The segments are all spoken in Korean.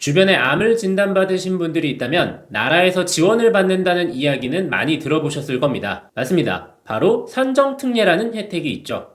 주변에 암을 진단받으신 분들이 있다면 나라에서 지원을 받는다는 이야기는 많이 들어보셨을 겁니다. 맞습니다. 바로 산정특례라는 혜택이 있죠.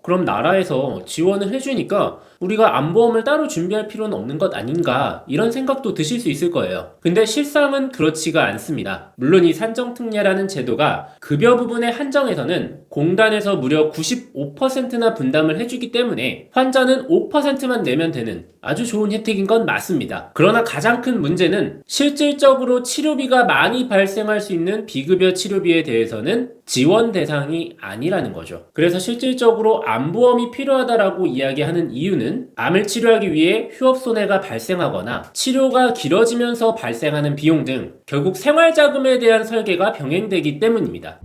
그럼 나라에서 지원을 해주니까 우리가 암보험을 따로 준비할 필요는 없는 것 아닌가, 이런 생각도 드실 수 있을 거예요. 근데 실상은 그렇지가 않습니다. 물론 이 산정특례라는 제도가 급여 부분에 한정해서는 공단에서 무려 95%나 분담을 해주기 때문에 환자는 5%만 내면 되는 아주 좋은 혜택인 건 맞습니다. 그러나 가장 큰 문제는 실질적으로 치료비가 많이 발생할 수 있는 비급여 치료비에 대해서는 지원 대상이 아니라는 거죠. 그래서 실질적으로 암보험이 필요하다라고 이야기하는 이유는 암을 치료하기 위해 휴업 손해가 발생하거나 치료가 길어지면서 발생하는 비용 등 결국 생활자금에 대한 설계가 병행되기 때문입니다.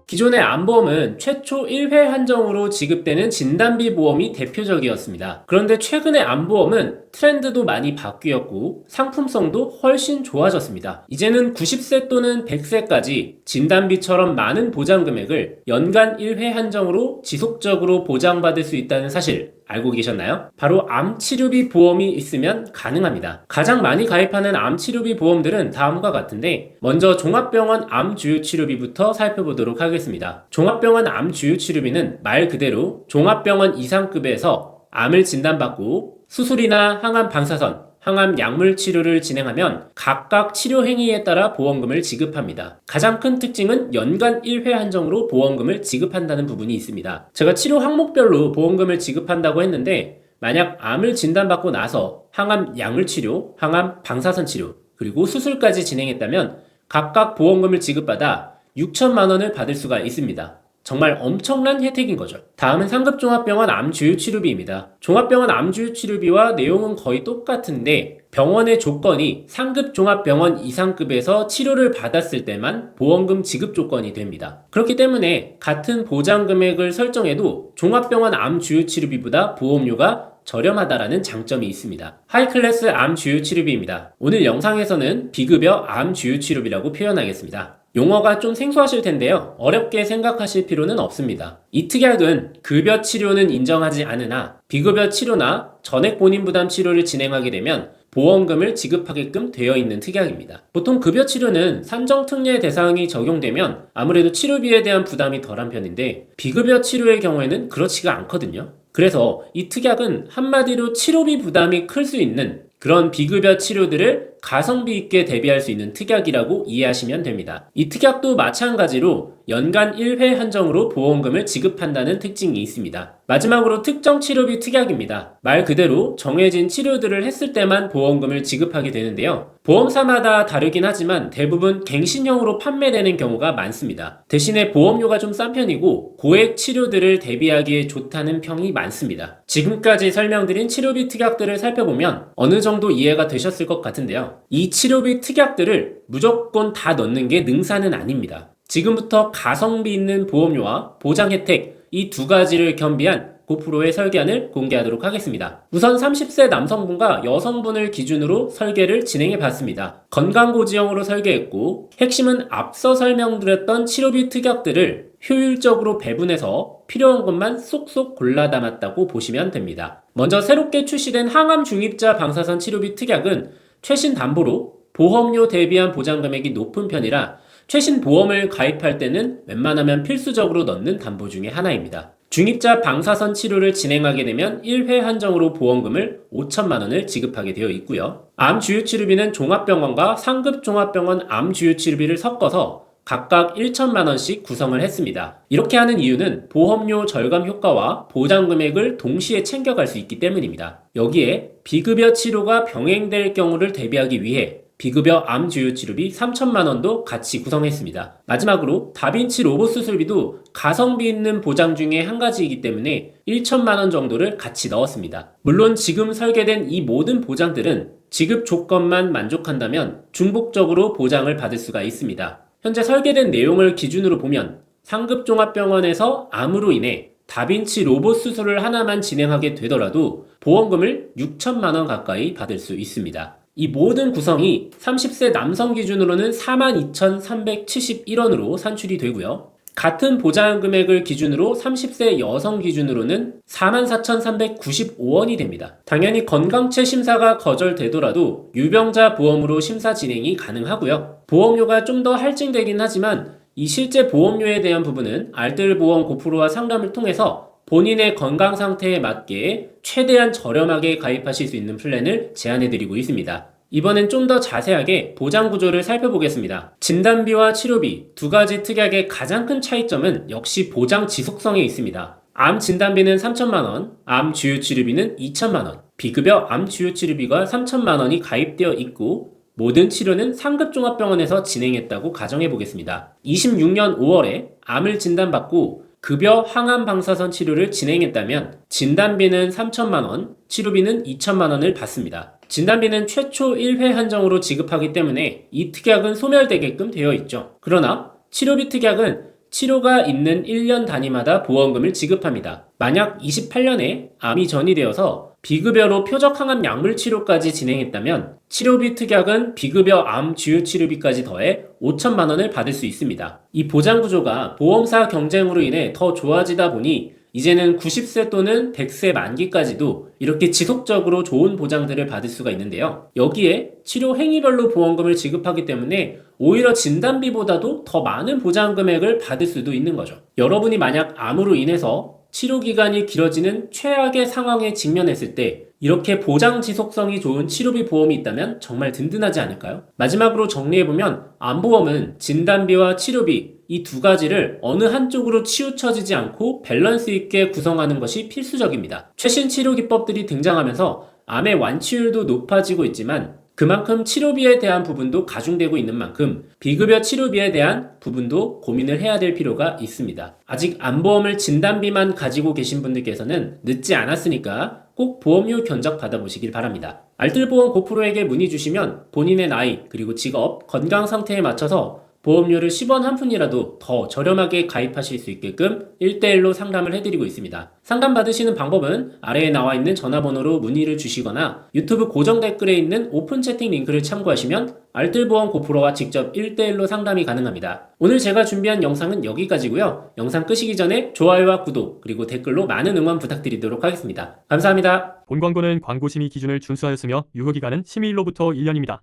기존의 암보험은 최초 1회 한정으로 지급되는 진단비 보험이 대표적이었습니다. 그런데 최근의 암보험은 트렌드도 많이 바뀌었고 상품성도 훨씬 좋아졌습니다. 이제는 90세 또는 100세까지 진단비처럼 많은 보장 금액을 연간 1회 한정으로 지속적으로 보장받을 수 있다는 사실 알고 계셨나요? 바로 암치료비 보험이 있으면 가능합니다. 가장 많이 가입하는 암치료비 보험들은 다음과 같은데, 먼저 종합병원 암주유치료비부터 살펴보도록 하겠습니다. 종합병원 암주유치료비는 말 그대로 종합병원 이상급에서 암을 진단받고 수술이나 항암 방사선, 항암 약물 치료를 진행하면 각각 치료 행위에 따라 보험금을 지급합니다. 가장 큰 특징은 연간 1회 한정으로 보험금을 지급한다는 부분이 있습니다. 제가 치료 항목별로 보험금을 지급한다고 했는데, 만약 암을 진단받고 나서 항암 약물 치료, 항암 방사선 치료, 그리고 수술까지 진행했다면 각각 보험금을 지급받아 6천만 원을 받을 수가 있습니다. 정말 엄청난 혜택인 거죠. 다음은 상급종합병원 암주유치료비입니다. 종합병원 암주유치료비와 내용은 거의 똑같은데 병원의 조건이 상급종합병원 이상급에서 치료를 받았을 때만 보험금 지급 조건이 됩니다. 그렇기 때문에 같은 보장 금액을 설정해도 종합병원 암주유치료비보다 보험료가 저렴하다라는 장점이 있습니다. 하이클래스 암주유치료비입니다. 오늘 영상에서는 비급여 암주유치료비라고 표현하겠습니다. 용어가 좀 생소하실 텐데요. 어렵게 생각하실 필요는 없습니다. 이 특약은 급여 치료는 인정하지 않으나 비급여 치료나 전액 본인 부담 치료를 진행하게 되면 보험금을 지급하게끔 되어 있는 특약입니다. 보통 급여 치료는 산정특례 대상이 적용되면 아무래도 치료비에 대한 부담이 덜한 편인데, 비급여 치료의 경우에는 그렇지가 않거든요. 그래서 이 특약은 한마디로 치료비 부담이 클 수 있는 그런 비급여 치료들을 가성비 있게 대비할 수 있는 특약이라고 이해하시면 됩니다. 이 특약도 마찬가지로 연간 1회 한정으로 보험금을 지급한다는 특징이 있습니다. 마지막으로 특정 치료비 특약입니다. 말 그대로 정해진 치료들을 했을 때만 보험금을 지급하게 되는데요. 보험사마다 다르긴 하지만 대부분 갱신형으로 판매되는 경우가 많습니다. 대신에 보험료가 좀 싼 편이고 고액 치료들을 대비하기에 좋다는 평이 많습니다. 지금까지 설명드린 치료비 특약들을 살펴보면 어느 정도 이해가 되셨을 것 같은데요. 이 치료비 특약들을 무조건 다 넣는 게 능사는 아닙니다. 지금부터 가성비 있는 보험료와 보장 혜택, 이 두 가지를 겸비한 고프로의 설계안을 공개하도록 하겠습니다. 우선 30세 남성분과 여성분을 기준으로 설계를 진행해 봤습니다. 건강고지형으로 설계했고, 핵심은 앞서 설명드렸던 치료비 특약들을 효율적으로 배분해서 필요한 것만 쏙쏙 골라 담았다고 보시면 됩니다. 먼저 새롭게 출시된 항암 중입자 방사선 치료비 특약은 최신 담보로 보험료 대비한 보장 금액이 높은 편이라 최신 보험을 가입할 때는 웬만하면 필수적으로 넣는 담보 중에 하나입니다. 중입자 방사선 치료를 진행하게 되면 1회 한정으로 보험금을 5천만 원을 지급하게 되어 있고요. 암주유치료비는 종합병원과 상급종합병원 암주유치료비를 섞어서 각각 1천만 원씩 구성을 했습니다. 이렇게 하는 이유는 보험료 절감 효과와 보장 금액을 동시에 챙겨갈 수 있기 때문입니다. 여기에 비급여 치료가 병행될 경우를 대비하기 위해 비급여 암주유치료비 3천만 원도 같이 구성했습니다. 마지막으로 다빈치 로봇 수술비도 가성비 있는 보장 중에 한 가지이기 때문에 1천만 원 정도를 같이 넣었습니다. 물론 지금 설계된 이 모든 보장들은 지급 조건만 만족한다면 중복적으로 보장을 받을 수가 있습니다. 현재 설계된 내용을 기준으로 보면 상급종합병원에서 암으로 인해 다빈치 로봇 수술을 하나만 진행하게 되더라도 보험금을 6천만 원 가까이 받을 수 있습니다. 이 모든 구성이 30세 남성 기준으로는 42,371원으로 산출이 되고요. 같은 보장 금액을 기준으로 30세 여성 기준으로는 44,395원이 됩니다. 당연히 건강체 심사가 거절되더라도 유병자 보험으로 심사 진행이 가능하고요. 보험료가 좀 더 할증되긴 하지만 이 실제 보험료에 대한 부분은 알뜰보험 고프로와 상담을 통해서 본인의 건강 상태에 맞게 최대한 저렴하게 가입하실 수 있는 플랜을 제안해드리고 있습니다. 이번엔 좀 더 자세하게 보장 구조를 살펴보겠습니다. 진단비와 치료비 두 가지 특약의 가장 큰 차이점은 역시 보장 지속성에 있습니다. 암 진단비는 3천만원, 암 주요 치료비는 2천만원, 비급여 암 주요 치료비가 3천만원이 가입되어 있고 모든 치료는 상급종합병원에서 진행했다고 가정해 보겠습니다. 26년 5월에 암을 진단받고 급여 항암 방사선 치료를 진행했다면 진단비는 3천만원, 치료비는 2천만원을 받습니다. 진단비는 최초 1회 한정으로 지급하기 때문에 이 특약은 소멸되게끔 되어 있죠. 그러나 치료비 특약은 치료가 있는 1년 단위마다 보험금을 지급합니다. 만약 28년에 암이 전이되어서 비급여로 표적 항암 약물 치료까지 진행했다면 치료비 특약은 비급여 암 주요 치료비까지 더해 5천만 원을 받을 수 있습니다. 이 보장 구조가 보험사 경쟁으로 인해 더 좋아지다 보니 이제는 90세 또는 100세 만기까지도 이렇게 지속적으로 좋은 보장들을 받을 수가 있는데요. 여기에 치료 행위별로 보험금을 지급하기 때문에 오히려 진단비보다도 더 많은 보장 금액을 받을 수도 있는 거죠. 여러분이 만약 암으로 인해서 치료 기간이 길어지는 최악의 상황에 직면했을 때 이렇게 보장 지속성이 좋은 치료비 보험이 있다면 정말 든든하지 않을까요? 마지막으로 정리해보면 암보험은 진단비와 치료비 이 두 가지를 어느 한쪽으로 치우쳐지지 않고 밸런스 있게 구성하는 것이 필수적입니다. 최신 치료 기법들이 등장하면서 암의 완치율도 높아지고 있지만 그만큼 치료비에 대한 부분도 가중되고 있는 만큼 비급여 치료비에 대한 부분도 고민을 해야 될 필요가 있습니다. 아직 암보험을 진단비만 가지고 계신 분들께서는 늦지 않았으니까 꼭 보험료 견적 받아보시길 바랍니다. 알뜰보험 고프로에게 문의 주시면 본인의 나이 그리고 직업, 건강 상태에 맞춰서 보험료를 10원 한 푼이라도 더 저렴하게 가입하실 수 있게끔 1대1로 상담을 해드리고 있습니다. 상담 받으시는 방법은 아래에 나와 있는 전화번호로 문의를 주시거나 유튜브 고정 댓글에 있는 오픈 채팅 링크를 참고하시면 알뜰보험 고프로와 직접 1대1로 상담이 가능합니다. 오늘 제가 준비한 영상은 여기까지고요. 영상 끄시기 전에 좋아요와 구독 그리고 댓글로 많은 응원 부탁드리도록 하겠습니다. 감사합니다. 본 광고는 광고 심의 기준을 준수하였으며 유효기간은 심의일로부터 1년입니다.